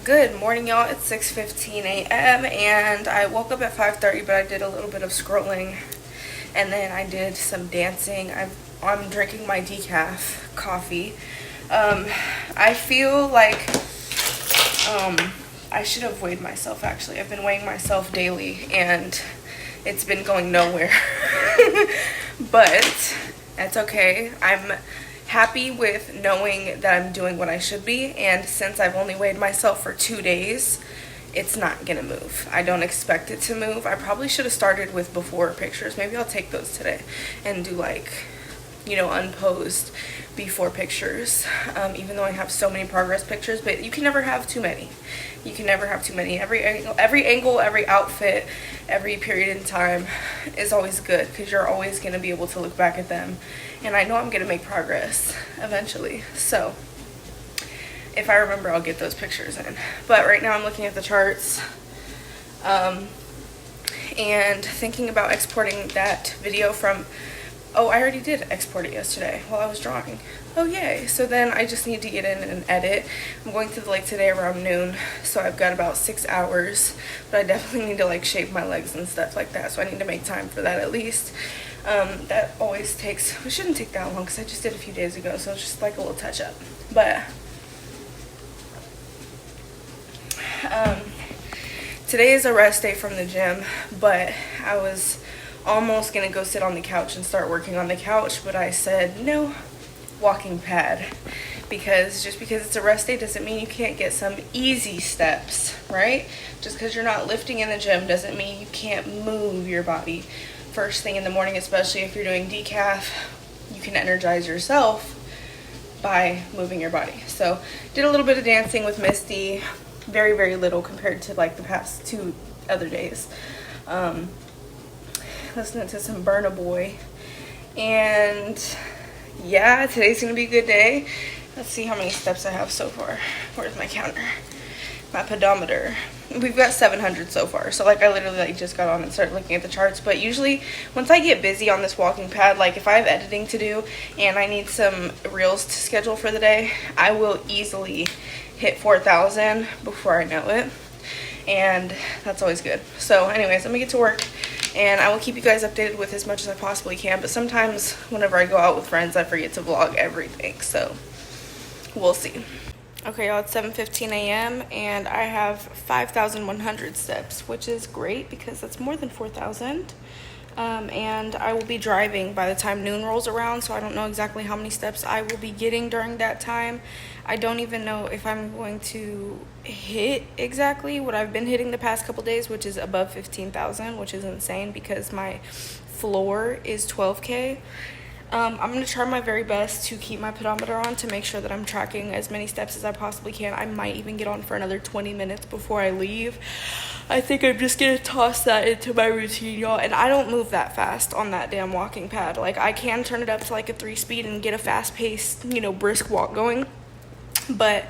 Good morning, y'all. It's 6:15 a.m. and I woke up at 5:30, but I did a little bit of scrolling and then I did some dancing. I'm drinking my decaf coffee. I feel like I should have weighed myself actually. I've been weighing myself daily and it's been going nowhere. But that's okay. I'm happy with knowing that I'm doing what I should be, and since I've only weighed myself for 2 days, it's not gonna move. I don't expect it to move. I probably should have started with before pictures. Maybe I'll take those today and do like, unposed before pictures, even though I have so many progress pictures, but you can never have too many. You can never have too many. Every angle, every outfit, every period in time is always good because you're always going to be able to look back at them, and I know I'm going to make progress eventually, so if I remember, I'll get those pictures in. But right now I'm looking at the charts and thinking about exporting that video from, oh, I already did export it yesterday while I was drawing. Oh, yay. So then I just need to get in and edit. I'm going to the lake today around noon, so I've got about 6 hours, but I definitely need to like shape my legs and stuff like that, so I need to make time for that at least. That always takes, it shouldn't take that long because I just did a few days ago, so it's just like a little touch up. But today is a rest day from the gym, but I was almost gonna go sit on the couch and start working on the couch, but I said no, walking pad, because just because it's a rest day doesn't mean you can't get some easy steps, right? Just because you're not lifting in the gym doesn't mean you can't move your body first thing in the morning, especially if you're doing decaf. You can energize yourself by moving your body. So did a little bit of dancing with Misty, very, very little compared to like the past 2 other days. Listening to some Burna Boy, and yeah, today's gonna be a good day. Let's see how many steps I have so far. Where's my counter? My pedometer. We've got 700 so far, so like I literally like just got on and started looking at the charts. But usually once I get busy on this walking pad, like if I have editing to do and I need some reels to schedule for the day, I will easily hit 4,000 before I know it, and that's always good. So anyways, let me get to work, and I will keep you guys updated with as much as I possibly can, but sometimes whenever I go out with friends, I forget to vlog everything, so we'll see. Okay, y'all, it's 7:15 a.m. and I have 5,100 steps, which is great because that's more than 4,000. And I will be driving by the time noon rolls around, so I don't know exactly how many steps I will be getting during that time. I don't even know if I'm going to hit exactly what I've been hitting the past couple days, which is above 15,000, which is insane because my floor is 12K. I'm going to try my very best to keep my pedometer on to make sure that I'm tracking as many steps as I possibly can. I might even get on for another 20 minutes before I leave. I think I'm just going to toss that into my routine, y'all. And I don't move that fast on that damn walking pad. Like, I can turn it up to like a 3-speed and get a fast-paced, brisk walk going. But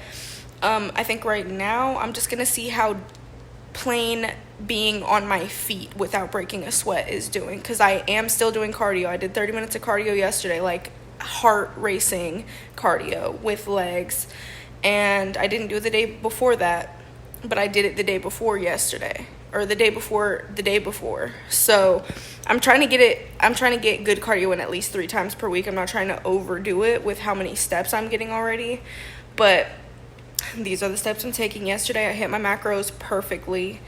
I think right now I'm just going to see how plain being on my feet without breaking a sweat is doing, because I am still doing cardio. I did 30 minutes of cardio yesterday, like heart racing cardio with legs, and I didn't do it the day before that, but I did it the day before yesterday, or the day before. So I'm trying to get good cardio in at least 3 times per week. I'm not trying to overdo it with how many steps I'm getting already, but these are the steps I'm taking. Yesterday I hit my macros perfectly.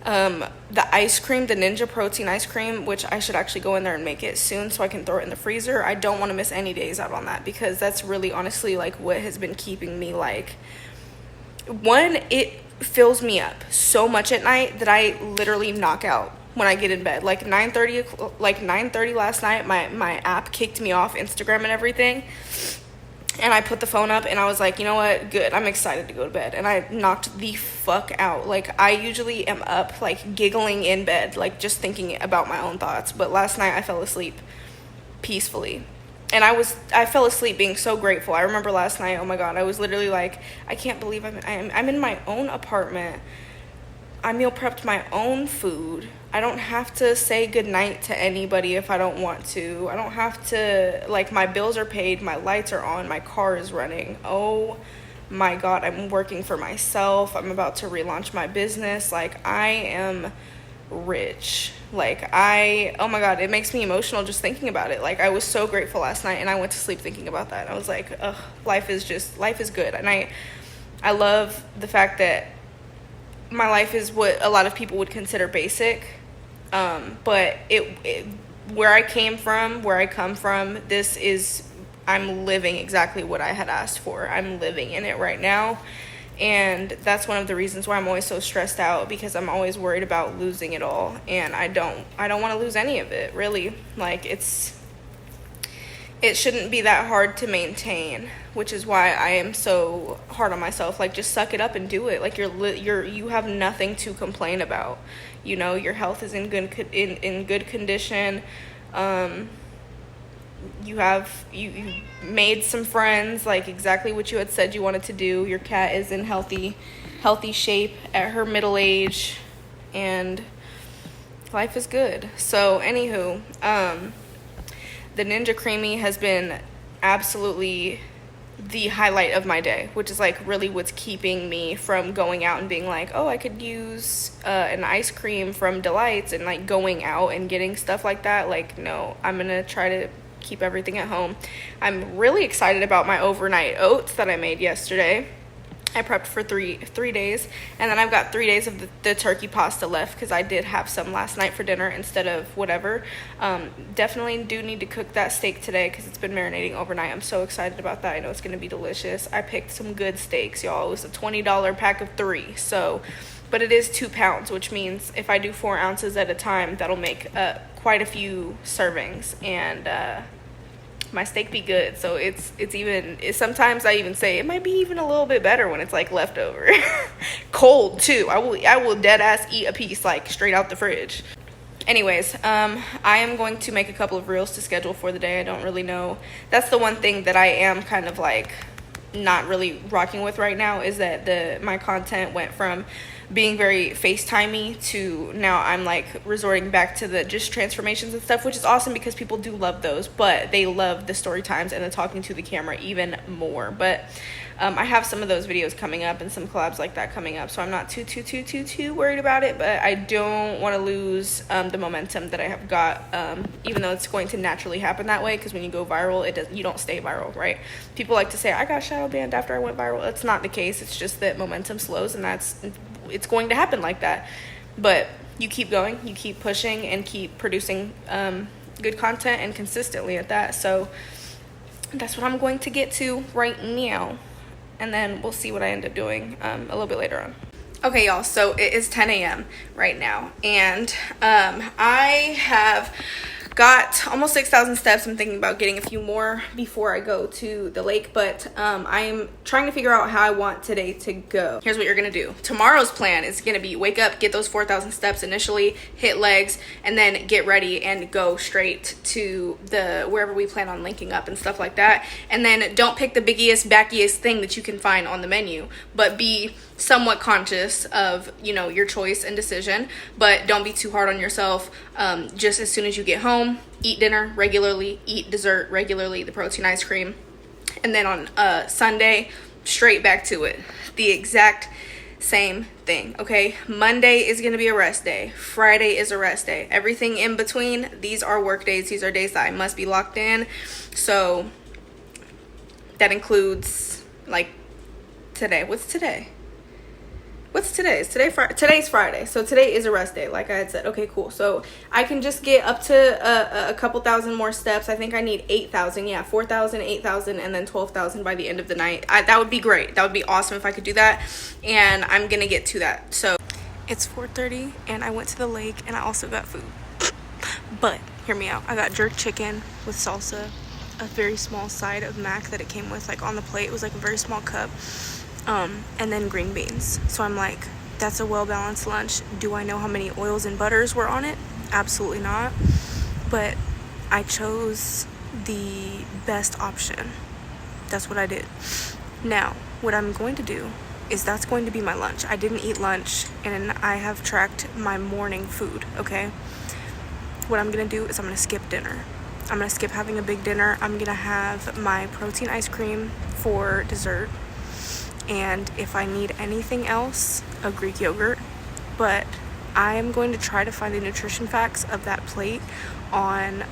The ice cream, the Ninja Protein ice cream, which I should actually go in there and make it soon so I can throw it in the freezer. I don't want to miss any days out on that because that's really honestly like what has been keeping me like, one, it fills me up so much at night that I literally knock out when I get in bed. Like 9:30 last night, my app kicked me off Instagram and everything. And I put the phone up and I was like, you know what, good, I'm excited to go to bed. And I knocked the fuck out. Like, I usually am up, like, giggling in bed, like, just thinking about my own thoughts. But last night I fell asleep peacefully. And I fell asleep being so grateful. I remember last night, oh my God, I was literally like, I can't believe I'm in my own apartment. I meal prepped my own food. I don't have to say goodnight to anybody if I don't want to. I don't have to, like, my bills are paid, my lights are on, my car is running. Oh my God, I'm working for myself. I'm about to relaunch my business. Like, I am rich. Like, oh my God, it makes me emotional just thinking about it. Like, I was so grateful last night, and I went to sleep thinking about that. I was like, ugh, life is good. And I love the fact that my life is what a lot of people would consider basic. But where I come from, I'm living exactly what I had asked for. I'm living in it right now. And that's one of the reasons why I'm always so stressed out, because I'm always worried about losing it all. And I don't want to lose any of it, really. Like, it shouldn't be that hard to maintain, which is why I am so hard on myself. Like, just suck it up and do it. Like, you have nothing to complain about. You know, your health is in good condition. You made some friends, like exactly what you had said you wanted to do. Your cat is in healthy shape at her middle age, and life is good. So anywho, the Ninja Creami has been absolutely the highlight of my day, which is like really what's keeping me from going out and being like, oh, I could use an ice cream from Delights, and like going out and getting stuff like that. Like, no, I'm gonna try to keep everything at home. I'm really excited about my overnight oats that I made yesterday. I prepped for three days, and then I've got 3 days of the turkey pasta left, because I did have some last night for dinner instead of whatever. Definitely do need to cook that steak today, because it's been marinating overnight. I'm so excited about that. I know it's going to be delicious. I picked some good steaks, y'all. It was a $20 pack of 3, so, but it is 2 pounds, which means if I do 4 ounces at a time, that'll make quite a few servings, and my steak be good. So sometimes I even say it might be even a little bit better when it's like leftover. Cold too. I will dead ass eat a piece like straight out the fridge. Anyways, I am going to make a couple of reels to schedule for the day. I don't really know. That's the one thing that I am kind of like not really rocking with right now, is that my content went from being very FaceTimey to now I'm like resorting back to the just transformations and stuff, which is awesome because people do love those, but they love the story times and the talking to the camera even more. But I have some of those videos coming up and some collabs like that coming up, so I'm not too worried about it. But I don't want to lose the momentum that I have got, even though it's going to naturally happen that way, because when you go viral, you don't stay viral, right? People like to say I got shadow banned after I went viral. That's not the case. It's just that momentum slows, and it's going to happen like that. But you keep going, you keep pushing, and keep producing good content, and consistently at that. So that's what I'm going to get to right now, and then we'll see what I end up doing a little bit later on. Okay, y'all, so it is 10 a.m. right now, and I have got almost 6,000 steps. I'm thinking about getting a few more before I go to the lake, but I'm trying to figure out how I want today to go. Here's what you're gonna do. Tomorrow's plan is gonna be wake up, get those 4,000 steps initially, hit legs, and then get ready and go straight to wherever we plan on linking up and stuff like that. And then don't pick the biggiest, backiest thing that you can find on the menu, but be somewhat conscious of, your choice and decision, but don't be too hard on yourself. Just as soon as you get home, eat dinner regularly, eat dessert regularly, the protein ice cream, and then on Sunday, straight back to it. The exact same thing, okay? Monday is gonna be a rest day. Friday is a rest day. Everything in between, these are work days. These are days that I must be locked in. So that includes like today. What's today? Today's Friday. So today is a rest day, like I had said. Okay, cool. So I can just get up to a couple thousand more steps. I think I need 8,000. Yeah, 4,000, 8,000, and then 12,000 by the end of the night. That would be great. That would be awesome if I could do that. And I'm going to get to that. So it's 4:30 and I went to the lake, and I also got food. But hear me out. I got jerk chicken with salsa, a very small side of mac that it came with, like on the plate. It was like a very small cup. And then green beans. So I'm like, that's a well-balanced lunch. Do I know how many oils and butters were on it? Absolutely not. But I chose the best option. That's what I did. Now, what I'm going to do is that's going to be my lunch. I didn't eat lunch, and I have tracked my morning food, okay? What I'm going to do is I'm going to skip dinner. I'm going to skip having a big dinner. I'm going to have my protein ice cream for dessert. and if I need anything else, a Greek yogurt. But I am going to try to find the nutrition facts of that plate on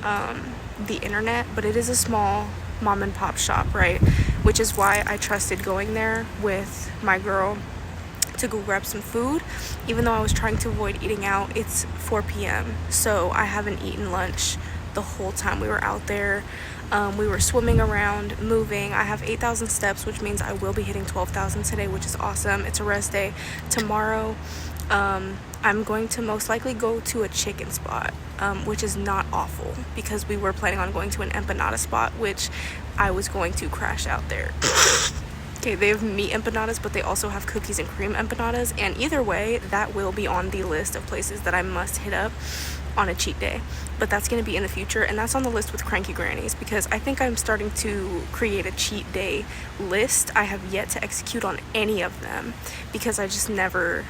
the internet, but it is a small mom and pop shop, right? Which is why I trusted going there with my girl to go grab some food. Even though I was trying to avoid eating out, it's 4 p.m. so I haven't eaten lunch the whole time we were out there. We were swimming around, moving. I have 8,000 steps, which means I will be hitting 12,000 today, which is awesome. It's a rest day. Tomorrow, I'm going to most likely go to a chicken spot, which is not awful because we were planning on going to an empanada spot, which I was going to crash out there. Okay, they have meat empanadas, but they also have cookies and cream empanadas, and either way, that will be on the list of places that I must hit up on a cheat day. But that's going to be in the future, and that's on the list with Cranky Grannies, because I think I'm starting to create a cheat day list. I have yet to execute on any of them because I just never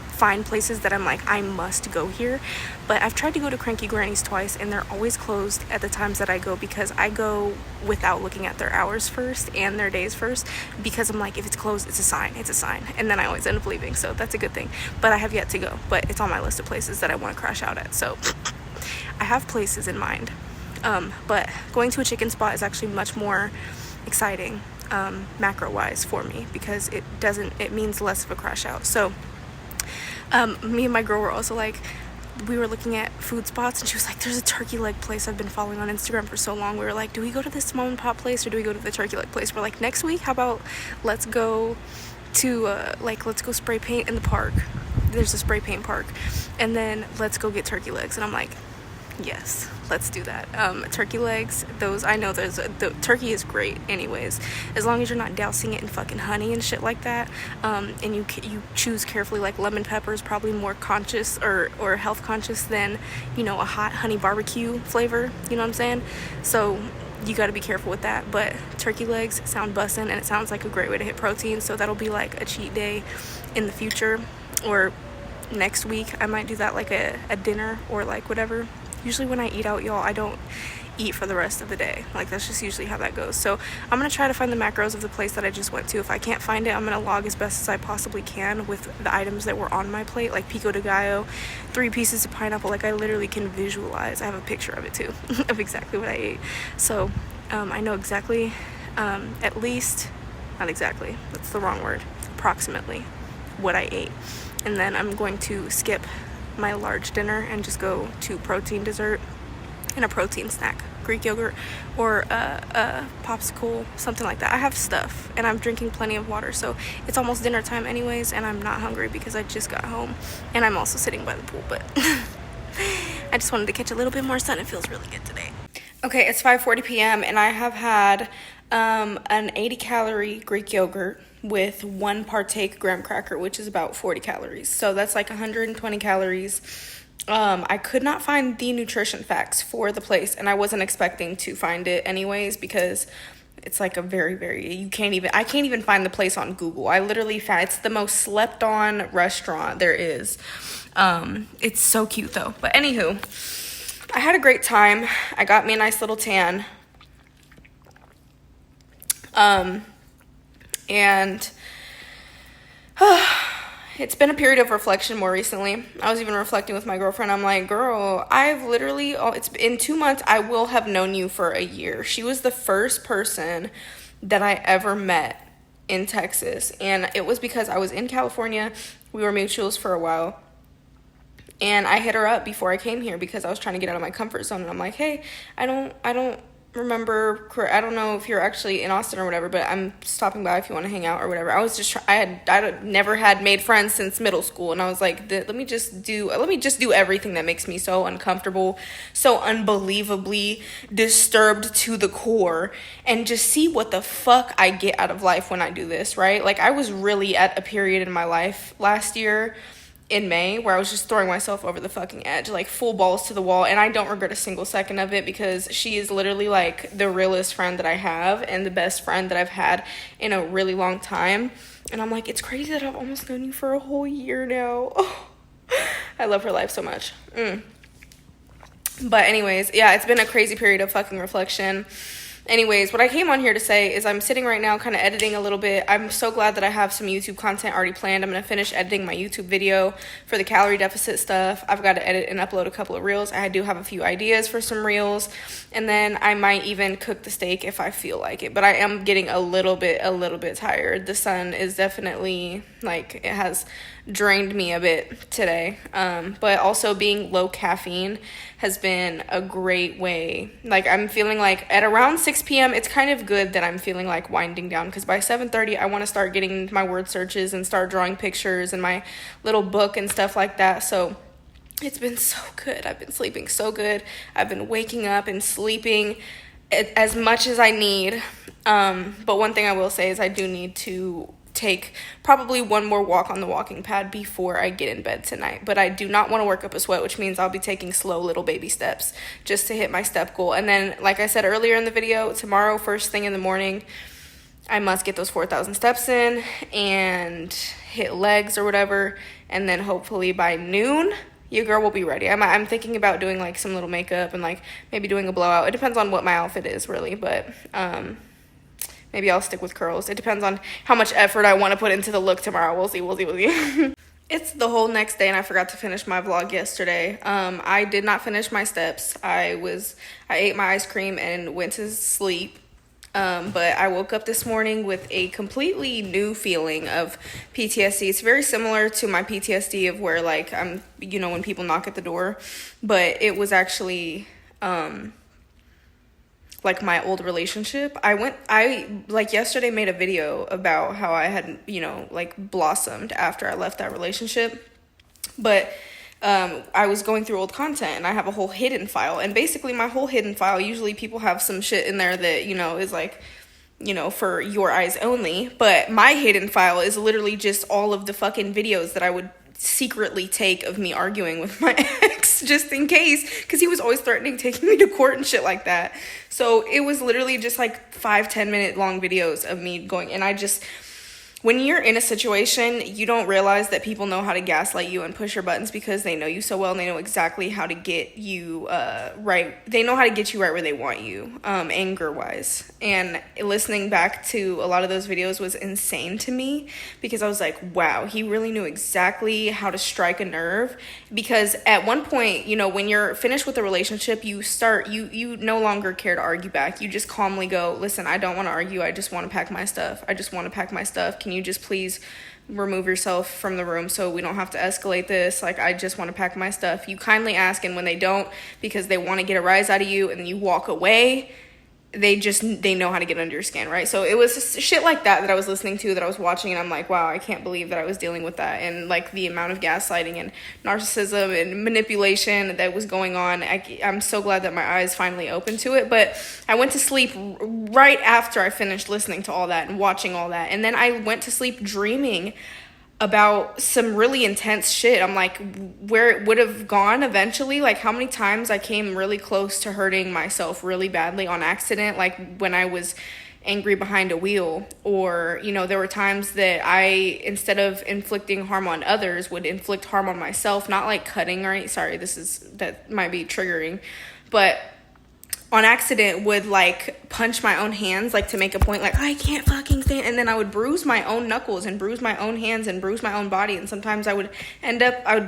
find places that I'm like, I must go here. But I've tried to go to Cranky Grannies twice, and they're always closed at the times that I go, because I go without looking at their hours first and their days first, because I'm like, if it's closed, it's a sign, and then I always end up leaving, so that's a good thing. But I have yet to go, but it's on my list of places that I want to crash out at, so I have places in mind. But going to a chicken spot is actually much more exciting, macro wise for me, because it means less of a crash out. So me and my girl were also like, we were looking at food spots, and she was like, there's a turkey leg place I've been following on Instagram for so long. We were like, do we go to this mom and pop place or do we go to the turkey leg place? We're like, next week, how about let's go to let's go spray paint in the park. There's a spray paint park, and then let's go get turkey legs. And I'm like, yes, let's do that. Turkey legs, the turkey is great anyways, as long as you're not dousing it in fucking honey and shit like that, and you choose carefully. Like lemon pepper is probably more conscious or health conscious than, a hot honey barbecue flavor, you know what I'm saying? So you got to be careful with that. But turkey legs sound bussin', and it sounds like a great way to hit protein, so that'll be like a cheat day in the future, or next week I might do that, like a dinner or like whatever. Usually when I eat out, y'all, I don't eat for the rest of the day. Like, that's just usually how that goes. So I'm going to try to find the macros of the place that I just went to. If I can't find it, I'm going to log as best as I possibly can with the items that were on my plate, like pico de gallo, 3 pieces of pineapple. Like, I literally can visualize. I have a picture of it, too, of exactly what I ate. So I know exactly, at least, not exactly, that's the wrong word, approximately what I ate. And then I'm going to skip my large dinner and just go to protein dessert and a protein snack, Greek yogurt or a popsicle, something like that. I have stuff, and I'm drinking plenty of water, so it's almost dinner time anyways, and I'm not hungry because I just got home, and I'm also sitting by the pool. But I just wanted to catch a little bit more sun. It feels really good today. Okay, it's 5:40 p.m. and I have had an 80-calorie Greek yogurt with 1 partake graham cracker, which is about 40 calories. So that's like 120 calories. I could not find the nutrition facts for the place, and I wasn't expecting to find it anyways, because it's like a very, I can't even find the place on Google. I literally found, it's the most slept on restaurant there is. It's so cute though. But anywho, I had a great time. I got me a nice little tan. And it's been a period of reflection more recently. I was even reflecting with my girlfriend. I'm like, girl, it's in 2 months, I will have known you for a year. She was the first person that I ever met in Texas. And it was because I was in California. We were mutuals for a while. And I hit her up before I came here because I was trying to get out of my comfort zone. And I'm like, hey, I don't remember, I don't know if you're actually in Austin or whatever, but I'm stopping by if you want to hang out or whatever. I never had made friends since middle school, and I was like, let me just do everything that makes me so uncomfortable, so unbelievably disturbed to the core, and just see what the fuck I get out of life when I do this, right? Like, I was really at a period in my life last year in May where I was just throwing myself over the fucking edge, like full balls to the wall, and I don't regret a single second of it, because she is literally like the realest friend that I have and the best friend that I've had in a really long time. And I'm like, it's crazy that I've almost known you for a whole year now. Oh, I love her life so much. But anyways, yeah, it's been a crazy period of fucking reflection. Anyways, what I came on here to say is I'm sitting right now kind of editing a little bit. I'm so glad that I have some YouTube content already planned. I'm going to finish editing my YouTube video for the calorie deficit stuff. I've got to edit and upload a couple of reels. I do have a few ideas for some reels, and then I might even cook the steak if I feel like it. But I am getting a little bit tired. The sun is definitely, like, it has drained me a bit today. But also being low caffeine has been a great way. Like, I'm feeling like at around 6 p.m. it's kind of good that I'm feeling like winding down, because by 7:30 I want to start getting my word searches and start drawing pictures and my little book and stuff like that. So it's been so good. I've been sleeping so good. I've been waking up and sleeping as much as I need. But one thing I will say is I do need to take probably one more walk on the walking pad before I get in bed tonight. But I do not want to work up a sweat, which means I'll be taking slow little baby steps just to hit my step goal. And then, like I said earlier in the video, tomorrow, first thing in the morning, I must get those 4,000 steps in and hit legs or whatever. And then hopefully by noon, your girl will be ready. I'm thinking about doing like some little makeup and like maybe doing a blowout. It depends on what my outfit is really, but maybe I'll stick with curls. It depends on how much effort I want to put into the look tomorrow. We'll see. It's the whole next day, and I forgot to finish my vlog yesterday. I did not finish my steps. I ate my ice cream and went to sleep. But I woke up this morning with a completely new feeling of PTSD. It's very similar to my PTSD of where, like, I'm, you know, when people knock at the door. But it was actually like my old relationship. I like yesterday made a video about how I had, you know, like blossomed after I left that relationship. But I was going through old content, and I have a whole hidden file. And basically my whole hidden file, usually people have some shit in there that, you know, is like, you know, for your eyes only. But my hidden file is literally just all of the fucking videos that I would secretly take of me arguing with my ex, just in case, because he was always threatening taking me to court and shit like that. So it was literally just like 5-10 minute long videos of me going, and I just, when you're in a situation, you don't realize that people know how to gaslight you and push your buttons because they know you so well, and they know exactly how to get you right. They know how to get you right where they want you, anger-wise. And listening back to a lot of those videos was insane to me, because I was like, wow, he really knew exactly how to strike a nerve. Because at one point, you know, when you're finished with a relationship, you no longer care to argue back. You just calmly go, listen, I don't want to argue. I just want to pack my stuff. Can you just please remove yourself from the room so we don't have to escalate this? Like, I just want to pack my stuff. You kindly ask, and when they don't, because they want to get a rise out of you, and then you walk away, they know how to get under your skin, right? So it was shit like that I was listening to, that I was watching, and I'm like, wow, I can't believe that I was dealing with that. And like the amount of gaslighting and narcissism and manipulation that was going on, I'm so glad that my eyes finally opened to it. But I went to sleep right after I finished listening to all that and watching all that, and then I went to sleep dreaming about some really intense shit. I'm like, where it would have gone eventually, like how many times I came really close to hurting myself really badly on accident, like when I was angry behind a wheel. Or, you know, there were times that I, instead of inflicting harm on others, would inflict harm on myself. Not like cutting, right? Sorry, that might be triggering, but on accident would like punch my own hands, like to make a point, like I can't fucking stand, and then I would bruise my own knuckles and bruise my own hands and bruise my own body. And sometimes I would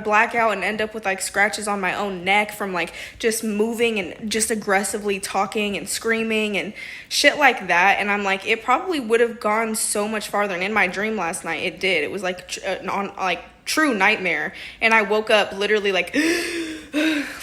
black out and end up with like scratches on my own neck from like just moving and just aggressively talking and screaming and shit like that. And I'm like, it probably would have gone so much farther. And in my dream last night, it did. It was like true nightmare. And I woke up literally like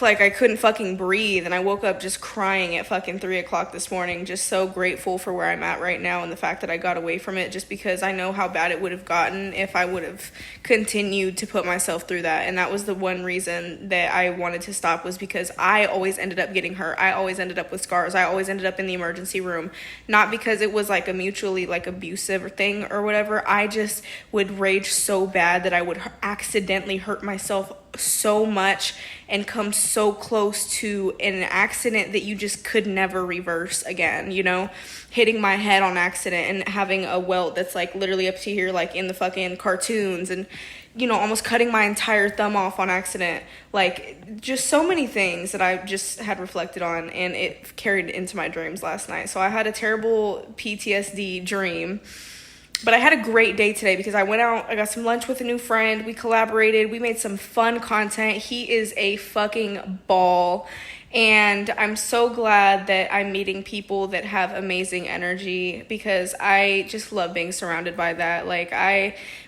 like I couldn't fucking breathe, and I woke up just crying at fucking 3 o'clock this morning, just so grateful for where I'm at right now and the fact that I got away from it, just because I know how bad it would have gotten if I would have continued to put myself through that. And that was the one reason that I wanted to stop, was because I always ended up getting hurt. I always ended up with scars. I always ended up in the emergency room, not because it was like a mutually like abusive thing or whatever. I just would rage so bad that I would accidentally hurt myself so much and come so close to an accident that you just could never reverse again, you know, hitting my head on accident and having a welt that's like literally up to here, like in the fucking cartoons, and, you know, almost cutting my entire thumb off on accident. Like, just so many things that I just had reflected on, and it carried into my dreams last night. So I had a terrible PTSD dream. But I had a great day today because I went out, I got some lunch with a new friend, we collaborated, we made some fun content. He is a fucking ball, and I'm so glad that I'm meeting people that have amazing energy, because I just love being surrounded by that. Like,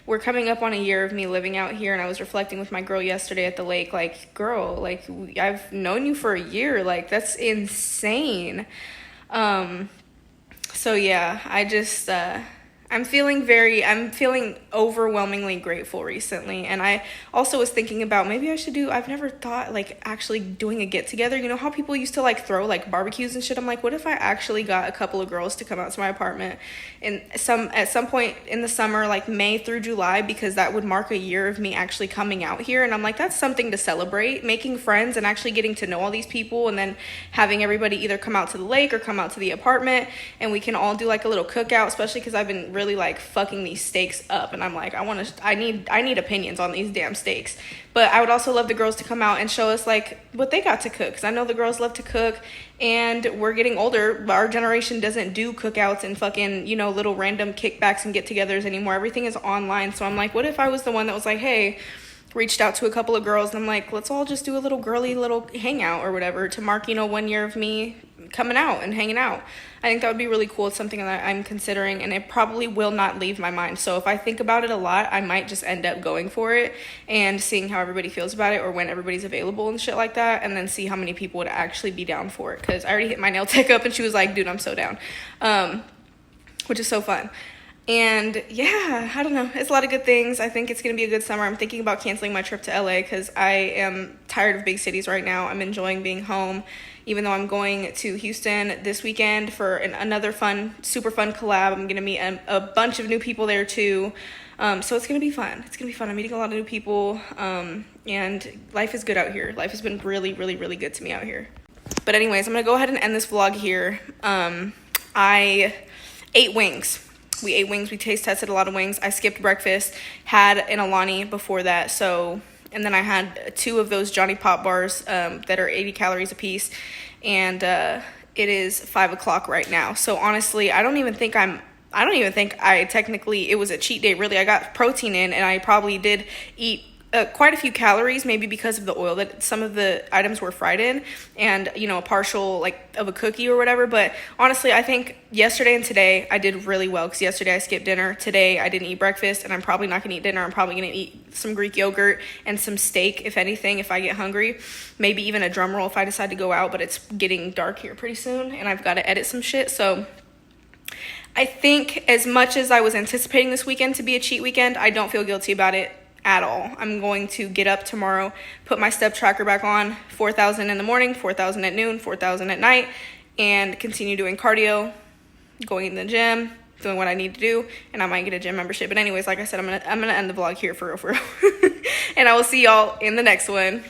we're coming up on a year of me living out here, and I was reflecting with my girl yesterday at the lake, like, girl, like, I've known you for a year, like, that's insane. So yeah, I'm feeling overwhelmingly grateful recently. And I also was thinking about maybe I've never thought like actually doing a get together. You know how people used to like throw like barbecues and shit? I'm like, what if I actually got a couple of girls to come out to my apartment and at some point in the summer, like May through July, because that would mark a year of me actually coming out here. And I'm like, that's something to celebrate, making friends and actually getting to know all these people, and then having everybody either come out to the lake or come out to the apartment, and we can all do like a little cookout, especially because I've been really like fucking these steaks up, and I'm like, I need opinions on these damn steaks. But I would also love the girls to come out and show us like what they got to cook, because I know the girls love to cook, and we're getting older. Our generation doesn't do cookouts and fucking, you know, little random kickbacks and get-togethers anymore. Everything is online. So I'm like, what if I was the one that was like, hey, reached out to a couple of girls, and I'm like, let's all just do a little girly little hangout or whatever to mark, you know, 1 year of me coming out and hanging out. I think that would be really cool. It's something that I'm considering, and it probably will not leave my mind. So if I think about it a lot, I might just end up going for it and seeing how everybody feels about it, or when everybody's available and shit like that, and then see how many people would actually be down for it. Because I already hit my nail tech up, and she was like, dude, I'm so down, which is so fun. And yeah, I don't know. It's a lot of good things. I think it's going to be a good summer. I'm thinking about canceling my trip to LA because I am tired of big cities right now. I'm enjoying being home, even though I'm going to Houston this weekend for another super fun collab. I'm going to meet a bunch of new people there too. So it's going to be fun. It's going to be fun. I'm meeting a lot of new people. And life is good out here. Life has been really, really, really good to me out here. But anyways, I'm going to go ahead and end this vlog here. I ate wings. We ate wings. We taste tested a lot of wings. I skipped breakfast, had an Alani before that. So, and then I had 2 of those Johnny Pop bars that are 80 calories a piece. And it is 5 o'clock right now. So honestly, I don't even think I technically, it was a cheat day. Really, I got protein in, and I probably did eat quite a few calories, maybe because of the oil that some of the items were fried in, and, you know, a partial like of a cookie or whatever. But honestly, I think yesterday and today I did really well, because yesterday I skipped dinner. Today I didn't eat breakfast, and I'm probably not gonna eat dinner. I'm probably gonna eat some Greek yogurt and some steak, if anything, if I get hungry. Maybe even a drum roll if I decide to go out. But it's getting dark here pretty soon, and I've got to edit some shit. So I think, as much as I was anticipating this weekend to be a cheat weekend, I don't feel guilty about it at all. I'm going to get up tomorrow, put my step tracker back on, 4,000 in the morning, 4,000 at noon, 4,000 at night, and continue doing cardio, going to the gym, doing what I need to do, and I might get a gym membership. But anyways, like I said, I'm gonna end the vlog here for real. And I will see y'all in the next one.